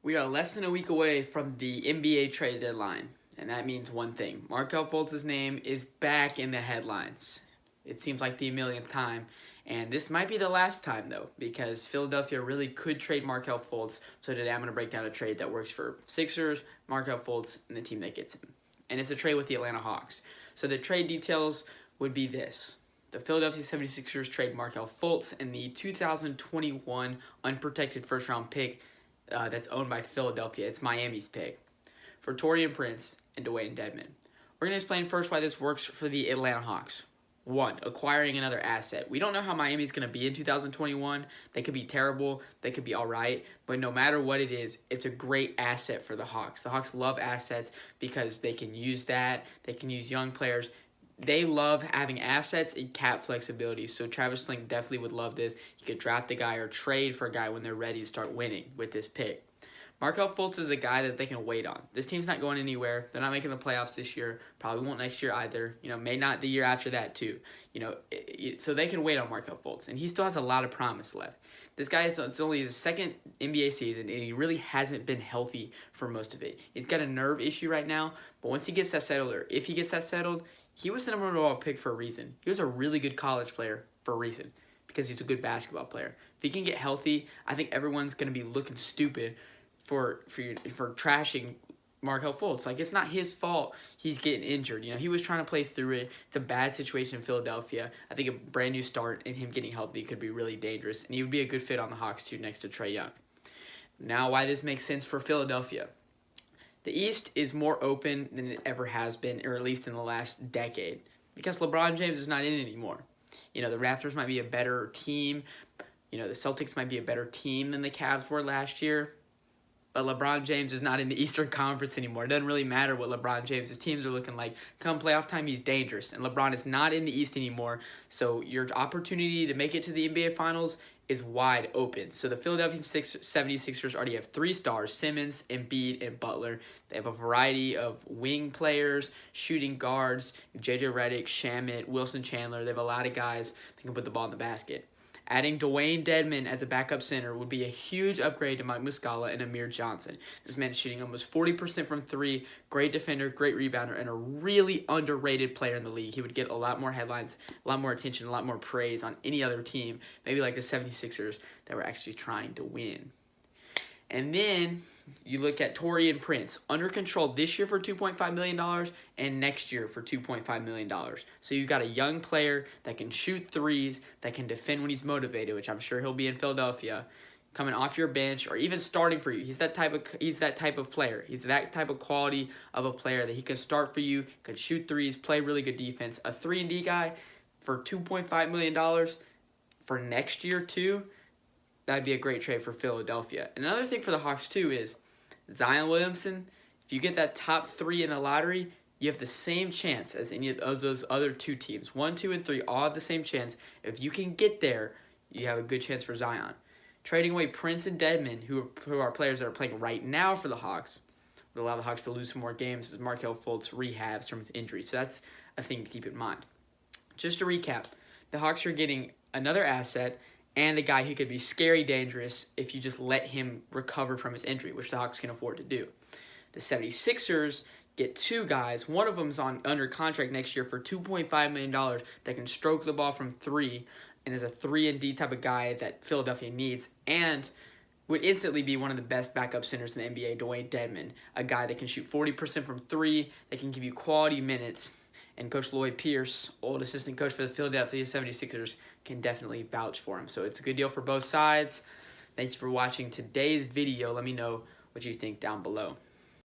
We are less than a week away from the NBA trade deadline, and that means one thing. Markelle Fultz's name is back in the headlines. It seems like the millionth time, and this might be the last time, though, because Philadelphia really could trade Markelle Fultz. So today I'm going to break down a trade that works for Sixers, Markelle Fultz, and the team that gets him. And it's a trade with the Atlanta Hawks. So the trade details would be this. The Philadelphia 76ers trade Markelle Fultz and the 2021 unprotected first-round pick that's owned by Philadelphia. It's Miami's pick for Taurean Prince and Dewayne Dedmon. We're going to explain first why this works for the Atlanta Hawks. One, acquiring another asset. We don't know how Miami's going to be in 2021. They could be terrible. They could be all right. But no matter what it is, it's a great asset for the Hawks. The Hawks love assets because they can use that. They can use young players. They love having assets and cap flexibility. So Travis Sling definitely would love this. He could draft a guy or trade for a guy when they're ready to start winning with this pick. Markelle Fultz is a guy that they can wait on. This team's not going anywhere. They're not making the playoffs this year. Probably won't next year either. May not the year after that too. So they can wait on Markelle Fultz, and he still has a lot of promise left. This guy it's only his second NBA season, and he really hasn't been healthy for most of it. He's got a nerve issue right now, but once he gets that settled, or if he gets that settled, he was the number one overall pick for a reason. He was a really good college player for a reason, because he's a good basketball player. If he can get healthy, I think everyone's going to be looking stupid for trashing Markelle Fultz. Like, it's not his fault he's getting injured. He was trying to play through it. It's a bad situation in Philadelphia. I think a brand new start and him getting healthy could be really dangerous, and he would be a good fit on the Hawks too, next to Trae Young. Now, why this makes sense for Philadelphia. The East is more open than it ever has been, or at least in the last decade, because LeBron James is not in it anymore. The Raptors might be a better team. The Celtics might be a better team than the Cavs were last year. But LeBron James is not in the Eastern Conference anymore. It doesn't really matter what LeBron James' teams are looking like. Come playoff time, he's dangerous. And LeBron is not in the East anymore. So your opportunity to make it to the NBA Finals is wide open. So the Philadelphia 76ers already have 3 stars, Simmons, Embiid, and Butler. They have a variety of wing players, shooting guards, JJ Redick, Shamet, Wilson Chandler. They have a lot of guys that can put the ball in the basket. Adding Dewayne Dedmon as a backup center would be a huge upgrade to Mike Muscala and Amir Johnson. This man is shooting almost 40% from 3, great defender, great rebounder, and a really underrated player in the league. He would get a lot more headlines, a lot more attention, a lot more praise on any other team, maybe like the 76ers that were actually trying to win. And then you look at Taurean Prince, under control this year for $2.5 million and next year for $2.5 million. So you've got a young player that can shoot threes, that can defend when he's motivated, which I'm sure he'll be in Philadelphia, coming off your bench or even starting for you. He's that type of player. He's that type of quality of a player that he can start for you, can shoot threes, play really good defense. A 3-and-D guy for $2.5 million for next year too. That'd be a great trade for Philadelphia. Another thing for the Hawks, too, is Zion Williamson. If you get that top 3 in the lottery, you have the same chance as any of those other 2 teams. 1, 2, and 3 all have the same chance. If you can get there, you have a good chance for Zion. Trading away Prince and Dedmon, who are players that are playing right now for the Hawks, would allow the Hawks to lose some more games as Markelle Fultz rehabs from his injury. So that's a thing to keep in mind. Just to recap, the Hawks are getting another asset and a guy who could be scary dangerous if you just let him recover from his injury, which the Hawks can afford to do. The 76ers get 2 guys. One of them's under contract next year for $2.5 million that can stroke the ball from 3 and is a 3-and-D type of guy that Philadelphia needs, and would instantly be one of the best backup centers in the NBA, Dewayne Dedmon, a guy that can shoot 40% from 3, that can give you quality minutes. And Coach Lloyd Pierce, old assistant coach for the Philadelphia 76ers, can definitely vouch for him. So it's a good deal for both sides. Thank you for watching today's video. Let me know what you think down below.